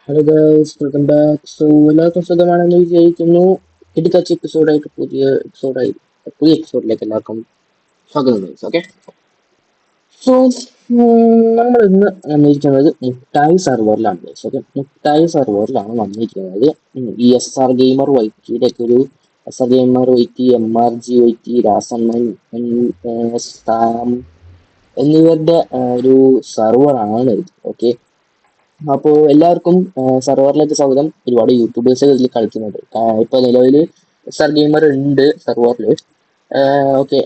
Hello guys, welcome back. എല്ലാവർക്കും സുഖമാണെന്ന് വിചാരിക്കുന്നു. കിടക്കാച്ച എപ്പിസോഡായിട്ട് പുതിയ എപ്പിസോഡിലേക്ക് എല്ലാവർക്കും സ്വാഗതം ഗൈസ്. ഓക്കെ, സോ നമ്മൾ ഇന്ന് വന്നിരിക്കുന്നത് മുട്ടായി സെർവറിലാണ് ഗൈസ്. ഓക്കെ, മുട്ടായി സെർവറിലാണ് വന്നിരിക്കുന്നത്. ഈ എസ് ആർ ഗെയിമർ വൈറ്റിയുടെ ഒക്കെ ഒരു SR Gamer YT, MRG YT, രാസമ്മൻ, സാം എന്നിവരുടെ ഒരു സെർവറാണ് ഇത്. ഓക്കെ, അപ്പോൾ എല്ലാവർക്കും സെർവറിലേക്ക് സ്വാഗതം. ഒരുപാട് യൂട്യൂബേഴ്സ് ഇതിൽ കളിക്കുന്നുണ്ട്. ഇപ്പൊ നിലവിൽ SR Gamer ഉണ്ട് സെർവറിൽ. ഓക്കെ,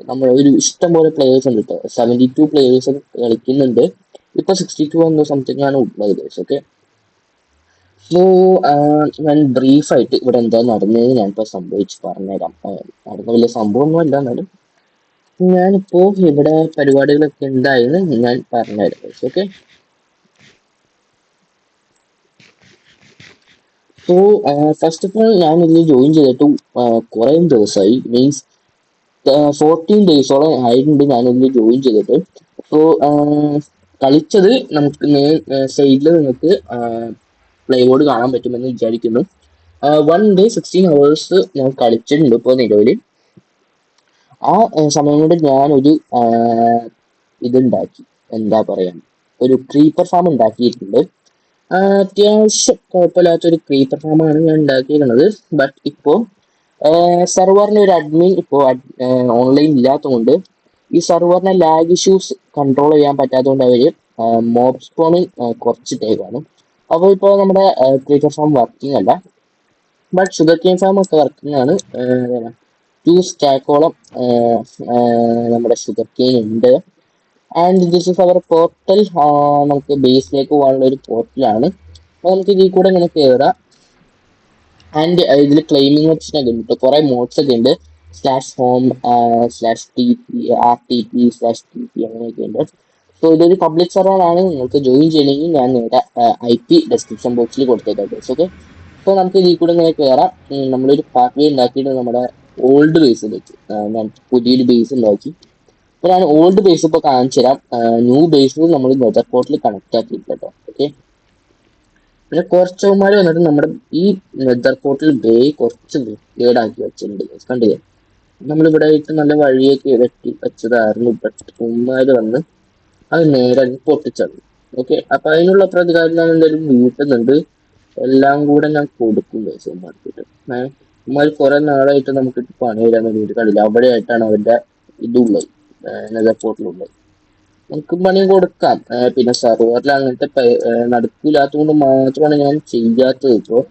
നമ്മൾ ഒരു ഇഷ്ടം പോലെ പ്ലേയേഴ്സ് ഉണ്ട് കേട്ടോ. 72 പ്ലേയേഴ്സ് കളിക്കുന്നുണ്ട്. ഇപ്പൊ 62 എന്തോ സംതിങ് ആണ് ഉള്ളത്. ഓക്കെ, സോ ഞാൻ ബ്രീഫായിട്ട് ഇവിടെ എന്താ നടന്നതെന്ന് ഞാനിപ്പോ സംഭവിച്ച് പറഞ്ഞുതരാം. നടന്ന വലിയ സംഭവമൊന്നും അല്ല, എന്നാലും ഞാനിപ്പോ ഇവിടെ പരിപാടികളൊക്കെ എന്തായെന്ന് ഞാൻ പറഞ്ഞുതരാം. Okay, so first of all ഞാൻ ഇതിൽ ജോയിൻ ചെയ്തിട്ട് കുറേ ദിവസമായി. മീൻസ് 14 ഡേയ്സോളം ആയിട്ടുണ്ട് ഞാൻ ഇതിൽ ജോയിൻ ചെയ്തിട്ട്. സോ കളിച്ചത് നമുക്ക് സൈഡിൽ നിങ്ങൾക്ക് പ്ലേ ബോർഡ് കാണാൻ പറ്റുമെന്ന് വിചാരിക്കുന്നു. 1 ഡേ 16 hours ഞാൻ കളിച്ചിട്ടുണ്ട് ഇപ്പോൾ നിലവിൽ. ആ സമയം കൊണ്ട് ഞാനൊരു ഇതുണ്ടാക്കി, എന്താ പറയാ, ഒരു ക്രീപ്പർ ഫാം ഉണ്ടാക്കിയിട്ടുണ്ട്. അത്യാവശ്യം കുഴപ്പമില്ലാത്തൊരു ക്രീപ്പർ ഫാമാണ് ഞാൻ ഉണ്ടാക്കിയിരിക്കുന്നത്. ബട്ട് ഇപ്പോൾ സെർവറിന് ഒരു അഡ്മിൻ ഇപ്പോൾ ഓൺലൈൻ ഇല്ലാത്തതുകൊണ്ട് ഈ സെർവറിനെ ലാഗ് ഇഷ്യൂസ് കൺട്രോൾ ചെയ്യാൻ പറ്റാത്തതുകൊണ്ട് അവർ മോബ് സ്പോണിങ് കുറച്ചിട്ടേക്കാണ്. അപ്പോൾ ഇപ്പോൾ നമ്മുടെ ക്രീപ്പർ ഫാം വർക്കിംഗ് അല്ല. ബട്ട് ഷുഗർ കെയിൻ ഫാം ഒക്കെ വർക്കിംഗ് ആണ്. 2 സ്റ്റാക്കോളം നമ്മുടെ ഷുഗർ കെയിൻ ഉണ്ട്. And this is our portal. നമുക്ക് ബേസിലേക്ക് പോകാനുള്ള ഒരു പോർട്ടലാണ്. അപ്പോൾ നമുക്ക് ഇതിൽ കൂടെ ഇങ്ങനെ കയറാം. ആൻഡ് ഇതിൽ ക്ലെയിമിംഗ് ഓപ്ഷൻ ഒക്കെ ഉണ്ട്. കുറെ മോഡ്സ് ഒക്കെ ഉണ്ട്. /home /TP RTP/TP അങ്ങനെയൊക്കെ ഉണ്ട്. സോ ഇതൊരു പബ്ലിക് സെർവർ ആണ്. നിങ്ങൾക്ക് ജോയിൻ ചെയ്യണമെങ്കിൽ ഞാൻ നേരെ IP ഡിസ്ക്രിപ്ഷൻ ബോക്സിൽ കൊടുത്തേക്കാം. ഓക്കെ, സോ നമുക്ക് ഇതിൽ കൂടെ ഇങ്ങനെ കയറാം. നമ്മളൊരു പാത്വേ ഉണ്ടാക്കിയിട്ട് നമ്മുടെ ഓൾഡ് ബേസിലേക്ക് ഞാൻ പുതിയൊരു ബേസ് ഉണ്ടാക്കി. അപ്പോൾ ഞാൻ ഓൾഡ് ബേസ് ഇപ്പോൾ കാണിച്ചു തരാം. ന്യൂ ബേസിൽ നമ്മൾ നെതർ പോർട്ടിൽ കണക്ട് ആക്കിയിട്ടോ. ഓക്കെ, പിന്നെ കുറച്ചവന്മാർ വന്നിട്ട് നമ്മുടെ ഈ നെതർ പോർട്ടിൽ കുറച്ച് വൃത്തികേടാക്കി വെച്ചിട്ടുണ്ട്. കണ്ടില്ലേ, നമ്മളിവിടെ ആയിട്ട് നല്ല വഴിയൊക്കെ വെട്ടി വെച്ചതായിരുന്നു. ബട്ട് ഉമ്മാര് വന്ന് അത് നേരെ പൊട്ടിച്ചത്. ഓക്കെ, അപ്പൊ അതിനുള്ള പ്രതികാരം ഞാൻ എന്തായാലും വീട്ടുന്നുണ്ട്. എല്ലാം കൂടെ ഞാൻ കൊടുക്കും ഉമ്മാർക്കിട്ട്. ഉമ്മാർ കുറെ നാളായിട്ട് നമുക്ക് പണി തരാൻ വേണ്ടിയിട്ട് കണ്ടില്ല. അവിടെ ആയിട്ടാണ് അവരുടെ ഇതുള്ളത്, നെതർ പോർട്ടിലുള്ളത്. നമുക്ക് പണി കൊടുക്കാം. പിന്നെ സെർവറിൽ അങ്ങനത്തെ നടക്കില്ലാത്തതുകൊണ്ട് മാത്രമാണ് ഞാൻ ചെയ്യാത്തത്. ഇപ്പോൾ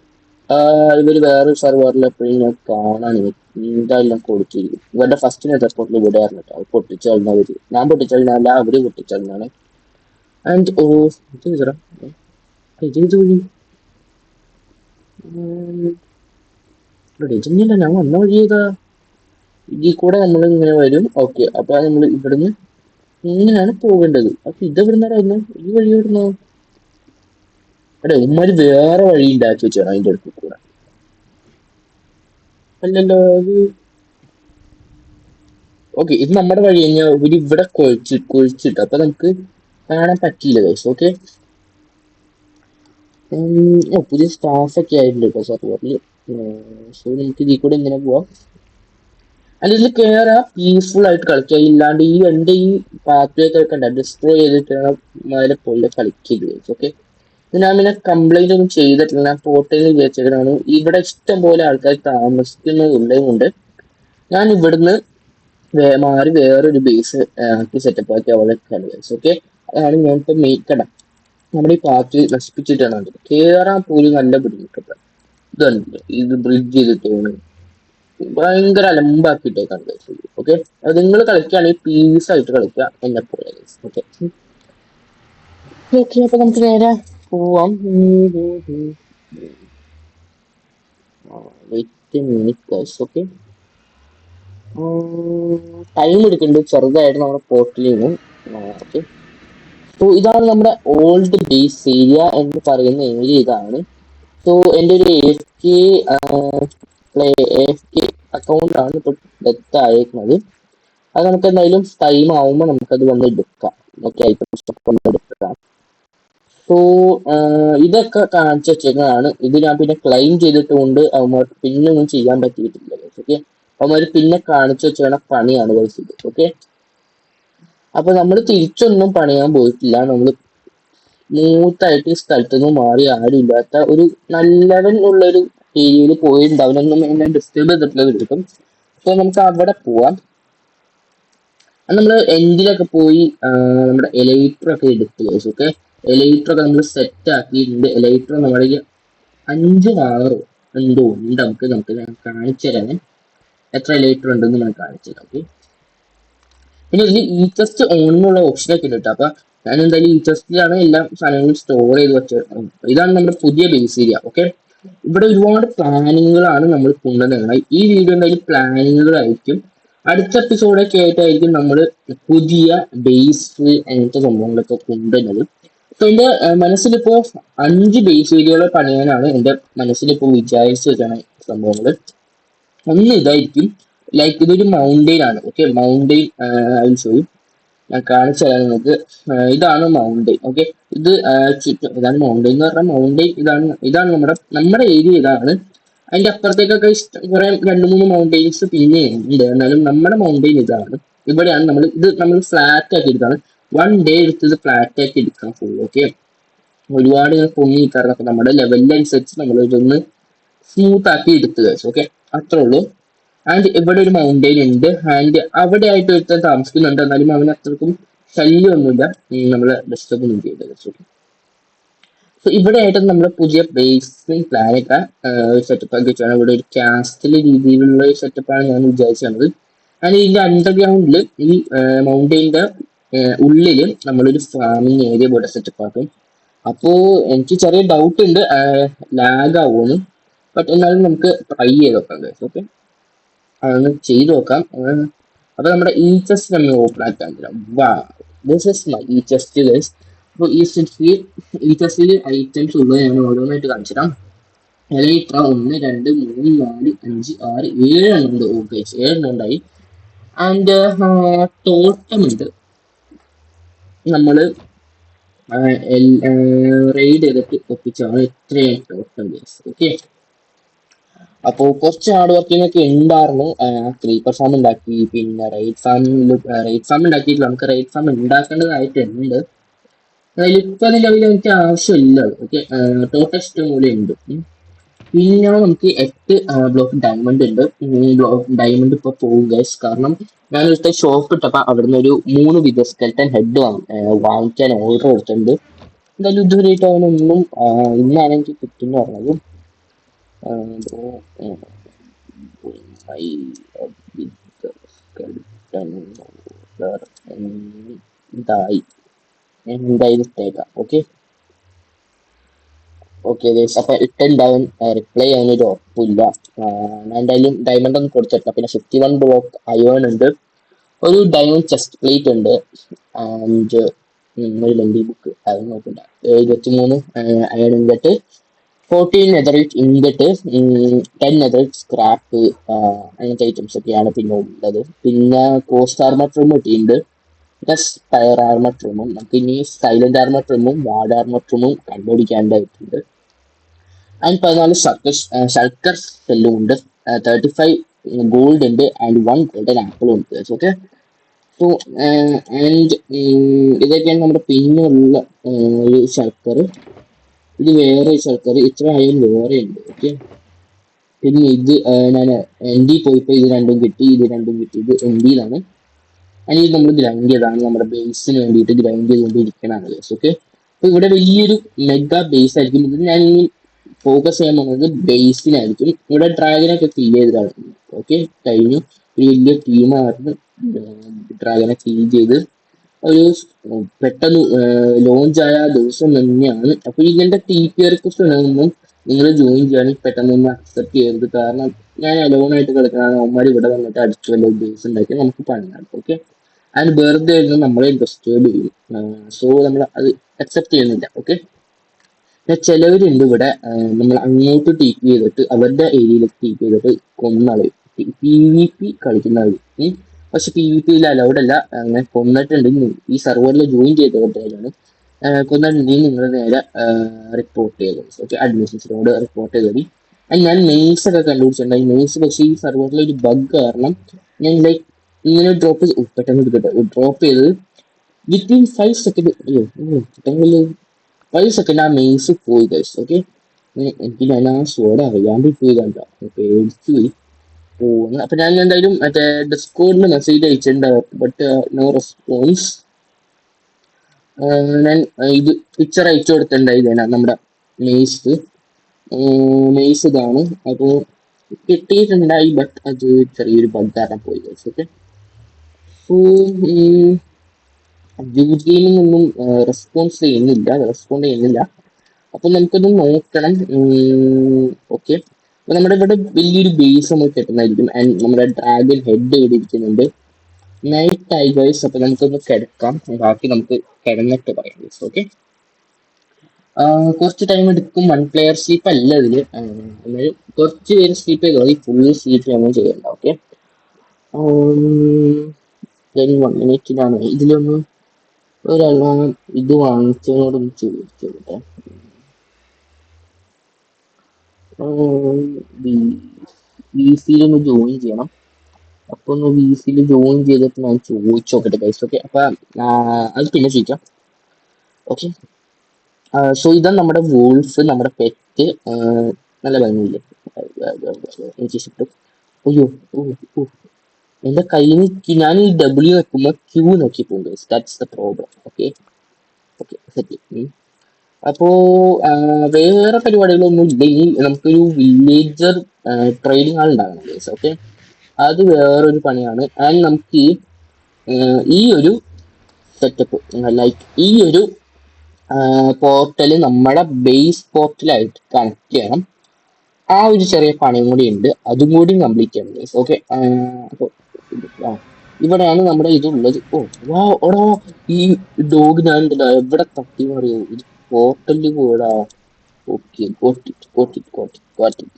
ഇവര് വേറൊരു സെർവറിൽ എപ്പോഴും ഞാൻ കാണാൻ എന്തായാലും ഞാൻ കൊടുത്തിരിക്കും. ഇവരുടെ ഫസ്റ്റ് നെതർ പോർട്ടിൽ ഇവിടെ ആയിരുന്നു കേട്ടോ. അത് പൊട്ടിച്ചറിഞ്ഞവര്, ഞാൻ പൊട്ടിച്ചറിഞ്ഞല്ല, അവര് പൊട്ടിച്ചറിഞ്ഞാണ്. ആൻഡ് ഇത് വഴി ഇതന്നെയല്ല ഞാൻ വന്ന വഴി ചെയ്താ. ഇതിൽ കൂടെ നമ്മൾ ഇങ്ങനെ വരും. ഓക്കെ, അപ്പൊ നമ്മൾ ഇവിടുന്ന് ഇങ്ങനെയാണ് പോകേണ്ടത്. അപ്പൊ ഇതെവിടുന്നായിരുന്നു? ഈ വഴി എവിടുന്നോ? അതെ, ഉമ്മാര് വേറെ വഴി ഉണ്ടാക്കി വെച്ചാണ് അതിന്റെ അടുത്ത് കൂടെ. അല്ലല്ലോ ഇത്. ഓക്കെ, ഇത് നമ്മുടെ വഴി കഴിഞ്ഞാൽ ഇവര് ഇവിടെ കുഴിച്ചിട്ട് അപ്പൊ നമുക്ക് കാണാൻ പറ്റിയില്ല ഗൈസ്. ഓക്കെ, പുതിയ സ്റ്റാഫ് ഒക്കെ ആയിട്ടുണ്ട് കേട്ടോ സെർവറിൽ. സോ നമുക്ക് ഇതിൽ കൂടെ ഇങ്ങനെ പോവാം. അല്ല, ഇതിൽ കയറാ പീസ്ഫുൾ ആയിട്ട് കളിക്കുക. ഇല്ലാണ്ട് എന്റെ ഈ പാത്വേ ഒക്കെ ഡിസ്ട്രോയ് ചെയ്തിട്ടാണ് അതിലെ പൊള്ളി കളിക്കരുത്. ഓക്കെ, ഞാൻ പിന്നെ കംപ്ലൈന്റ് ഒന്നും ചെയ്തിട്ടില്ല. ഞാൻ പോർട്ടലിൽ വിചാരിച്ചേക്കാണ്. ഇവിടെ ഇഷ്ടം പോലെ ആൾക്കാർ താമസിക്കുന്നുള്ളത് കൊണ്ട് ഞാൻ ഇവിടുന്ന് മാറി വേറൊരു ബേസ് ആക്കി സെറ്റപ്പ് ആക്കി അവിടെ കളിച്ചു. ഓക്കെ, അതാണ് ഞാൻ ഇപ്പൊ മേക്കട. നമ്മുടെ ഈ പാത്ത് നശിപ്പിച്ചിട്ടാണ് കേറാൻ പോലും നല്ല ബുദ്ധിമുട്ടുണ്ട്. ഇതുണ്ട്, ഇത് ബ്രിഡ്ജ് ചെയ്തിട്ടാണ് ഭയങ്കര അലമ്പാക്കിയിട്ടേക്കാണ് കളിച്ചത്. ഓക്കെ, അത് നിങ്ങൾ കളിക്കുകയാണെങ്കിൽ പീസ് ആയിട്ട് കളിക്കുക എന്നെ പോലെ. ഓക്കെ ഓക്കെ, അപ്പൊ നമുക്ക് നേരെ പോവാം. Wait minute guys. Okay, time എടുക്കുന്നുണ്ട് ചെറുതായിട്ട് നമ്മുടെ പോർട്ടിൽ നിന്നും. ഓക്കെ, സോ ഇതാണ് നമ്മുടെ ഓൾഡ് ബേസ് ഏരിയ എന്ന് പറയുന്ന ഏരിയ ഇതാണ്. സോ എൻ്റെ ഒരു AFK അക്കൗണ്ടാണ് ഇപ്പോൾ ഡെത്ത് ആയിരിക്കുന്നത്. അത് നമുക്ക് എന്തായാലും ടൈം ആവുമ്പോൾ നമുക്കത് വന്ന് എടുക്കാം. ഓക്കെ, ഐറ്റംസ് വന്ന് എടുക്കാം. സോ ഇതൊക്കെ കാണിച്ചു വെച്ചേക്കുന്നതാണ്. ഇത് ഞാൻ പിന്നെ ക്ലെയിം ചെയ്തിട്ടുകൊണ്ട് അവന്മാർക്ക് പിന്നെ ഒന്നും ചെയ്യാൻ പറ്റിയിട്ടില്ല. ഓക്കെ, അവന്മാർ പിന്നെ കാണിച്ചു വെച്ചേക്കണ പണിയാണ് ഗൈസ് ഇത്. ഓക്കെ, അപ്പൊ നമ്മൾ തിരിച്ചൊന്നും പണിയാൻ പോയിട്ടില്ല. നമ്മൾ സ്മൂത്തായിട്ട് ഈ സ്ഥലത്ത് നിന്ന് മാറി ആരും ഇല്ലാത്ത ഒരു നല്ലവൻ ഉള്ള ഒരു ഏരിയയിൽ പോയിട്ടുണ്ട്. അവനൊന്നും എന്നെ ഡിസ്റ്റർബ് ചെയ്തിട്ടുള്ളത് കിട്ടും. സോ നമുക്ക് അവിടെ പോവാം. നമ്മൾ എൻഡിലൊക്കെ പോയി നമ്മുടെ എലൈറ്റർ ഒക്കെ എടുത്തു. ഓക്കെ, എലൈറ്റർ ഒക്കെ നമ്മൾ സെറ്റ് ആക്കിയിട്ടുണ്ട്. എലൈറ്റർ നമ്മുടെ 5 ആറോ എന്തോ ഉണ്ട്. നമുക്ക് ഞാൻ കാണിച്ചു തരാം എത്ര എലൈറ്റർ ഉണ്ടെന്ന് ഞാൻ കാണിച്ചു തരാം. ഓക്കെ, പിന്നെ ഇതിൽ ഈ ചെസ്റ്റ് ഓൺ എന്നുള്ള ഓപ്ഷനൊക്കെ ഉണ്ട് കേട്ടോ. അപ്പൊ ഞാൻ എന്തായാലും ഈ ചെസ്റ്റിലാണ് എല്ലാ സാധനങ്ങളും സ്റ്റോർ ചെയ്ത് വെച്ചത്. ഇതാണ് നമ്മുടെ പുതിയ ബേസ് ഏരിയ. ഓക്കെ, ഇവിടെ ഒരുപാട് പ്ലാനിങ്ങുകളാണ് നമ്മൾ കൊണ്ടുവന്നത്. ഈ വീഡിയോ എന്തായാലും പ്ലാനിങ്ങുകളായിരിക്കും. അടുത്ത എപ്പിസോഡൊക്കെ ആയിട്ടായിരിക്കും നമ്മൾ പുതിയ ബേസ് അങ്ങനത്തെ സംഭവങ്ങളൊക്കെ കൊണ്ടുവരുന്നത്. അപ്പൊ എന്റെ മനസ്സിലിപ്പോ 5 ബേസ് ഏരിയകളെ പണിയാനാണ് എന്റെ മനസ്സിലിപ്പോ വിചാരിച്ചു വെച്ചാണ് സംഭവങ്ങൾ. ഒന്ന് ഇതായിരിക്കും, ലൈക്ക് ഇതൊരു മൗണ്ടെയിൻ ആണ്. ഓക്കെ, മൗണ്ടെയിൻ ചോദിച്ചു ഞാൻ കാണിച്ചു തരാം നിങ്ങൾക്ക്. ഇതാണ് മൗണ്ടെയിൻ. ഓക്കെ, ഇത് ചുറ്റും ഇതാണ് മൗണ്ടെയിൻ എന്ന് പറഞ്ഞാൽ മൗണ്ടെയിൻ ഇതാണ് നമ്മുടെ ഏരിയ ഇതാണ്. അതിന്റെ അപ്പുറത്തേക്കൊക്കെ കുറെ 2-3 മൗണ്ടെയിൻസ് പിന്നെ ഉണ്ട്. എന്നാലും നമ്മുടെ മൗണ്ടെയിൻ ഇതാണ്. ഇവിടെയാണ് നമ്മൾ ഫ്ലാറ്റ് ആക്കി എടുത്താണ്. 1 ഡേ എടുത്ത് ഇത് ഫ്ലാറ്റ് ആക്കി എടുക്കാം ഫുൾ. ഓക്കെ, ഒരുപാട് ഇങ്ങനെ പൊങ്ങി നിൽക്കാറുണ്ട്. അപ്പൊ നമ്മുടെ ലെവലിനനുസരിച്ച് നമ്മൾ ഇതൊന്ന് സ്മൂത്ത് ആക്കി എടുത്തു കഴിച്ചു. ഓക്കെ, അത്രേ ഉള്ളൂ. ആൻഡ് ഇവിടെ ഒരു മൗണ്ടെയിൻ ഉണ്ട്. ആൻഡ് അവിടെ ആയിട്ട് ഒരുത്തൻ താമസിക്കുന്നുണ്ട്. എന്നാലും അവന് അത്രക്കും ശല്യമൊന്നുമില്ല. നമ്മളെ ഡിസ്റ്റർബ് ഒന്നും ചെയ്തത്. സോ ഇവിടെ ആയിട്ട് നമ്മുടെ പുതിയ ബേസിക് പ്ലാനൊക്കെ സെറ്റപ്പ് ആക്കി വെച്ചാണ്. ഇവിടെ ഒരു കാസ്റ്റിലെ രീതിയിലുള്ള ഒരു സെറ്റപ്പാണ് ഞാൻ വിചാരിച്ചത്. ആൻഡ് ഇതിന്റെ അണ്ടർഗ്രൗണ്ടിൽ ഈ മൗണ്ടെയിന്റെ ഉള്ളിൽ നമ്മളൊരു ഫാമിംഗ് ഏരിയ പോലെ സെറ്റപ്പ് ആക്കും. അപ്പോ എനിക്ക് ചെറിയ ഡൗട്ട് ഉണ്ട് ലാഗ് ആവുമെന്ന്. ബട്ട് എന്നാലും നമുക്ക് ട്രൈ ചെയ്ത് നോക്കാം. ഓക്കെ, അതൊന്ന് ചെയ്ത് നോക്കാം. അപ്പൊ നമ്മുടെ ഈ ചെസ്റ്റ് നമ്മൾ ഓപ്പൺ ആക്കാൻ തരാം. വാ, ദിസ് ഇസ് മൈ ഈ ചെസ്റ്റ് ഗൈസ്. അപ്പോൾ ഈ ചെസ്റ്റിൽ ഐറ്റംസ് ഉള്ളത് ഞാൻ ഓരോന്നായിട്ട് കാണിച്ചു തരാം. ഇത്ര 1 2 3 4 5 6 7 എണ്ണം ഉണ്ട്. ഓക്കെ, 7 എണ്ണം ഉണ്ടായി. ആൻഡ് ടോട്ടം ഉണ്ട്. നമ്മള് റെയ്ഡ് ചെയ്തിട്ട് ഒപ്പിച്ചാണ് ഇത്രയും ടോട്ടം ഗൈസ്. ഓക്കെ, അപ്പോ കുറച്ച് ഹാർഡ് വർക്കിംഗ് ഒക്കെ ഉണ്ടായിരുന്നു. ക്രീപ്പർ ഫാം ഉണ്ടാക്കി, പിന്നെ റൈഡ് ഫാം ഉണ്ടാക്കിയിട്ടില്ല. നമുക്ക് റൈഡ് ഫാം ഉണ്ടാക്കേണ്ടതായിട്ടുണ്ട്. ഇപ്പൊ നിലവിൽ എനിക്ക് ആവശ്യമില്ല. ഓക്കെ, ടോട്ടൽ ഇഷ്ടം പോലെ ഉണ്ട്. പിന്നെ നമുക്ക് 8 ബ്ലോക്ക് ഡയമണ്ട് ഉണ്ട്. ബ്ലോക്ക് ഡയമണ്ട് ഇപ്പൊ പോകും ഗൈസ്. കാരണം ഞാൻ ഇവിടുത്തെ ഷോപ്പ് ഇട്ടപ്പോ അവിടുന്ന് ഒരു 3 വിധ സ്കെൽട്ടൻ ഹെഡ് വാങ്ങിക്കാൻ ഓർഡർ എടുത്തിട്ടുണ്ട്. എന്തായാലും ഇതുവരെയായിട്ട് അവനൊന്നും ഇന്നാണ് എനിക്ക് കിട്ടുന്ന പറഞ്ഞത്. ഇതായി എന്തായാലും ഇട്ടേക്കാം. ഓക്കെ, ഓക്കെ ഗൈസ്, അപ്പൊ ഇട്ടുണ്ടാവും. റിപ്ലൈ ചെയ്യാൻ ഒരു ഉറപ്പില്ല. ഞാൻ എന്തായാലും ഡയമണ്ട് ഒന്നും കൊടുത്തിട്ടില്ല. പിന്നെ 51 ബ്ലോക്ക് അയോൺ ഉണ്ട്. ഒരു ഡയമണ്ട് ചെസ്റ്റ് പ്ലേറ്റ് ഉണ്ട്. ആൻഡ് ഒരു ലംബി ബുക്ക് അത് നോക്കണ്ട. 23 iron ingot, 14 netherite ingot, 10 netherite scrap, അങ്ങനത്തെ ഐറ്റംസ് ഒക്കെയാണ് പിന്നെ ഉള്ളത്. പിന്നെ കോസ്റ്റ് ആർമർ ട്രിം കിട്ടിയിട്ടുണ്ട്. പ്ലസ് ടയർ ആർമർ ട്രിമും. നമുക്ക് ഇനി സൈലന്റ് ആർമർ ട്രിമും വാർഡ് ആർമർ ട്രിമും കണ്ടുപിടിക്കേണ്ടതായിട്ടുണ്ട്. ആൻഡ് 14 ഷൾക്കർ സെല്ലും ഉണ്ട്. 35 ഗോൾഡ് ഉണ്ട്. ആൻഡ് 1 ഗോൾഡൻ ആപ്പിളും ഉണ്ട്. ഓക്കെ, സോ ആൻഡ് ഇതൊക്കെയാണ് നമ്മുടെ പിന്നുള്ള ഒരു ഷൾക്കർ. ഇത് വേറെ ഷൾക്കർ. ഇത്ര ആയാലും വേറെ ഉണ്ട്. ഓക്കെ, പിന്നെ ഇത് ഞാൻ എൻഡി പോയപ്പോ ഇത് രണ്ടും കിട്ടി. ഇത് എൻഡിയിലാണ്. അല്ലെങ്കിൽ നമ്മൾ ഗ്രൈൻഡ് ചെയ്താണ് നമ്മുടെ ബേസിന് വേണ്ടിയിട്ട് ഗ്രൈൻഡ് ചെയ്തുകൊണ്ടിരിക്കണതാണ്. ഓക്കെ, അപ്പൊ ഇവിടെ വലിയൊരു മെഗാ ബേസ് ആയിരിക്കും. ഇത് ഞാൻ ഈ ഫോക്കസ് ചെയ്യാൻ പോകുന്നത് ബേസിനായിരിക്കും. ഇവിടെ ഡ്രാഗനൊക്കെ കിൽ ചെയ്തതാണ്. ഓക്കെ, കഴിഞ്ഞു. ഒരു വലിയ ടീമായിരുന്നു ഡ്രാഗനെ കിൽ ചെയ്ത് ഒരു പെട്ടെന്ന് ലോഞ്ച് ആയ ദിവസം തന്നെയാണ്. അപ്പൊ ഇതിന്റെ TPR ഒന്നും നിങ്ങൾ ജോയിൻ ചെയ്യാൻ പെട്ടെന്ന് ഒന്ന് അക്സെപ്റ്റ് ചെയ്യരുത്. കാരണം ഞാൻ അലോണായിട്ട് കിടക്കുന്നതാണ്. അവന്മാർ ഇവിടെ വന്നിട്ട് അടിച്ചു വല്ല ബേസ് ഉണ്ടാക്കി നമുക്ക് പണിയാണ്. ഓക്കെ, ആൻഡ് വെറുതെ ആയിരുന്നു നമ്മളെ ഡിസ്റ്റർബ് ചെയ്യും. സോ നമ്മൾ അത് അക്സെപ്റ്റ് ചെയ്യുന്നില്ല. ഓക്കെ, ചിലവരുണ്ട് ഇവിടെ നമ്മൾ അങ്ങോട്ട് ടീപ്പ് ചെയ്തിട്ട് അവരുടെ ഏരിയയിലേക്ക് ടീപ്പ് ചെയ്തിട്ട് കൊന്നളയും. PvP കളിക്കുന്നവർ. പക്ഷെ PvP അലൗഡ് അല്ല. അങ്ങനെ കൊന്നിട്ടുണ്ടെങ്കിൽ ഈ സെർവറിൽ ജോയിൻ ചെയ്തവരുടെയാണ് കൊന്നിട്ടുണ്ടെങ്കിൽ നിങ്ങൾ നേരെ റിപ്പോർട്ട് ചെയ്തു. ഓക്കെ, അഡ്മിഷൻസിനോട് റിപ്പോർട്ട് ചെയ്തു. ആൻഡ് ഞാൻ മെയിൽസ് ഒക്കെ കണ്ടുപിടിച്ചിട്ടുണ്ടായി. മെയിൽസ് പക്ഷേ ഈ സർവറിലെ ഒരു ബഗ് കാരണം ഞാൻ ലൈക്ക് ഇങ്ങനെ ഡ്രോപ്പ് ചെയ്ത് പെട്ടെന്ന് എടുക്കട്ടെ ഡ്രോപ്പ് ചെയ്ത് വിത്തിൻ 5 സെക്കൻഡ്. അയ്യോ, കിട്ടെങ്കിൽ 5 സെക്കൻഡ് ആ മെയിൽസ് പോയി ഗൈസ്. ഓക്കെ, എനിക്ക് ഞാൻ ആ സ്വോഡ് അറിയാണ്ട് പോയി കണ്ട പേടിച്ച് പോയി. അപ്പൊ ഞാൻ എന്തായാലും മറ്റേ ഡിസ്കോഡിൽ മെസ്സേജ് അയച്ചിട്ടുണ്ട്, ബട്ട് നോ റെസ്പോൺസ്. ഞാൻ ഇത് പിക്ചർ അയച്ചു കൊടുത്തിട്ടുണ്ടായിരുന്നു നമ്മുടെ മെയ്സ്. മെയ്സ് ഇതാണ്. അപ്പോൾ കിട്ടിയിട്ടുണ്ടായി, ബട്ട് അത് ചെറിയൊരു ബഗ്ഗാകാൻ പോയി. ഓക്കെ, സോ യൂസ് ഗെയിമിംഗ് ഒന്നും റെസ്പോണ്ട് ചെയ്യുന്നില്ല. അപ്പൊ നമുക്കൊന്ന് നോക്കണം. ഓക്കെ, അപ്പൊ നമ്മുടെ ഇവിടെ വലിയൊരു ബേസ് നമുക്ക് കിട്ടുന്നതായിരിക്കും. ആൻഡ് നമ്മുടെ ഡ്രാഗൺ ഹെഡ് ഇവിടെ ഇരിക്കുന്നുണ്ട്. നൈറ്റ് ആയി ഗൈസ്, അപ്പൊ നമുക്കൊന്ന് കിടക്കാം. ബാക്കി നമുക്ക് കിടന്നിട്ട് പറയാം ഗൈസ്. ഓക്കെ, കുറച്ച് ടൈം എടുക്കും. 1 പ്ലെയർ സ്ലീപ്പ് അല്ല ഇതില്. എന്നാലും കുറച്ച് പേര് സ്ലീപ്പ് ചെയ്തോ, ഈ ഫുള്ള് സ്ലീപ്പ് നമ്മൾ ചെയ്യണ്ട. ഓക്കെ, 1 മിനിറ്റിലാണ് ഇതിലൊന്ന് ഒരാൾ ഇത് വാങ്ങിച്ചതിനോടൊന്ന് ചോദിച്ചോട്ടെ. വി സിയിലൊന്ന് ജോയിൻ ചെയ്യണം. അപ്പൊ ഒന്ന് വി സിയിൽ ജോയിൻ ചെയ്തിട്ട് ഞാൻ ചോദിച്ചോക്കട്ടെ ഗൈസ്. ഓക്കെ, അപ്പൊ അത് പിന്നെ ചോദിക്കാം. ഓക്കെ, സോ ഇതാണ് നമ്മുടെ വോൾഫ്, നമ്മുടെ പെറ്റ്. നല്ല ഭംഗിയില്ലേ, എനിക്ക് ഇഷ്ടപ്പെട്ടു. അയ്യോ, ഓ ഓ എന്റെ കയ്യിൽ നിന്ന് ഞാൻ ഈ ഡബ്ല്യു വെക്കുമ്പോ ക്യൂ നോക്കി പോകും guys. That's the problem. Okay okay, set. അപ്പോ വേറെ പരിപാടികളൊന്നും ഇല്ല. ഇനി നമുക്കൊരു വില്ലേജർ ട്രെയിനിങ് ആൾ ഉണ്ടാകണം ഗൈസ്. ഓക്കെ, അത് വേറൊരു പണിയാണ്. ആൻഡ് നമുക്ക് ഈ ഒരു സെറ്റപ്പ് ലൈക്ക് ഈ ഒരു പോർട്ടൽ നമ്മുടെ ബേസ് പോർട്ടലായിട്ട് കണക്ട് ചെയ്യണം. ആ ഒരു ചെറിയ പണിയും കൂടി ഉണ്ട്, അതും കൂടി കംപ്ലീറ്റ് ചെയ്യണം ഗൈസ്. ഓക്കെ, അപ്പോൾ ഇവിടെയാണ് നമ്മുടെ ഇതുള്ളത്. ഓ വാ ഓടാ, ഈ ഡോഗ് ഞാൻ ഉണ്ടല്ലോ എവിടെ തട്ടി മറിയോ, ഇത് പോർട്ടലിൽ പോയടാ. Okay,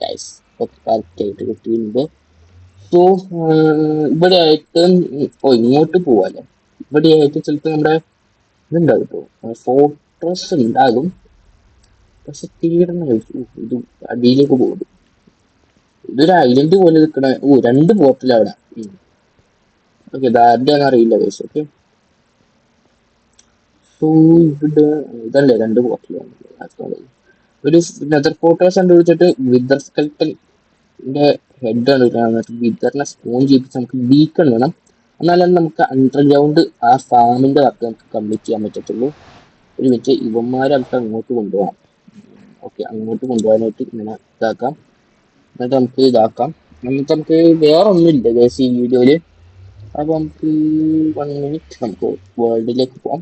guys. ഓക്കെ, കറക്റ്റ് ആയിട്ട് കിട്ടിയിട്ടുണ്ട്. സോ ഇവിടെ ആയിട്ട് ഇങ്ങോട്ട് പോവാല്ലേ. ഇവിടെ ആയിട്ട് ചിലപ്പോൾ നമ്മുടെ ഇതുണ്ടാകും കേട്ടോ, ഫോർട്രസ് ഉണ്ടാകും. പക്ഷെ തീർന്ന ഇത് അടിയിലേക്ക് പോകും. ഇതൊരു ഐലൻഡ് പോലെ നിൽക്കണ. 2 പോർട്ടൽ അവിടെ. ഓക്കെ, ഇതാരുടെയാണെന്ന് അറിയില്ല ഗൈസ്. ഓക്കെ, സോ ഇവിടെ ഇതല്ലേ 2 പോർട്ടൽ. ഒരു നെതർ ഫോർട്രസ് കണ്ടുപിടിച്ചിട്ട് വിതർ സ്കെൽട്ടന്റെ ഹെഡ് ആണ്. വിതറിനെ സ്പോൺ ചെയ്യിപ്പിച്ച് നമുക്ക് ബീക്കൺ വേണം. എന്നാലും നമുക്ക് അണ്ടർഗ്രൗണ്ട് ആ ഫാമിന്റെ വർക്ക് നമുക്ക് കംപ്ലീറ്റ് ചെയ്യാൻ പറ്റത്തുള്ളൂ. ഒരു മിനിറ്റ്, ഇവന്മാരെ നമുക്ക് അങ്ങോട്ട് കൊണ്ടുപോകാം. ഓക്കെ, അങ്ങോട്ട് കൊണ്ടുപോകാനായിട്ട് ഇങ്ങനെ ഇതാക്കാം. എന്നിട്ട് നമുക്ക് ഇതാക്കാം. എന്നിട്ട് നമുക്ക് വേറെ ഒന്നുമില്ല ഗൈസ് ഈ വീഡിയോയില്. അപ്പൊ നമുക്ക് 1 മിനിറ്റ് നമുക്ക് വേൾഡിലേക്ക് പോകാം.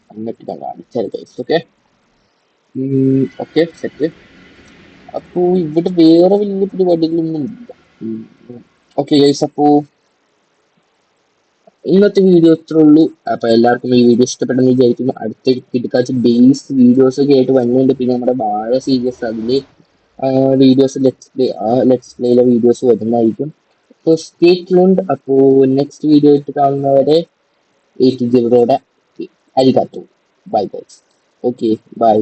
എന്നിട്ട് ഞാൻ കാണിച്ചത് ഗൈസ്. Okay okay, set. അപ്പോ ഇവിടെ വേറെ വലിയ പരിപാടികളൊന്നും ഇല്ല. ഓക്കെ ഗൈസ്, അപ്പോ ഇന്നത്തെ വീഡിയോ ഇത്രേ ഉള്ളൂ. അപ്പൊ എല്ലാവർക്കും ഈ വീഡിയോ ഇഷ്ടപ്പെട്ടെന്ന് വിചാരിക്കുന്നു. അടുത്ത കിടക്കാച്ച ബേസ് വീഡിയോസ് ഒക്കെ ആയിട്ട് വരുന്നുണ്ട്. പിന്നെ നമ്മുടെ വാഴ സീരീസ് അതില് വീഡിയോസ് ലെറ്റ്സ് പ്ലേയിലെ വീഡിയോസ് വരുന്നതായിരിക്കും. So stay tuned. അപ്പോ നെക്സ്റ്റ് വീഡിയോ ആയിട്ട് കാണുന്നവരെ 80 അരികാത്തു. Bye guys. Okay, by.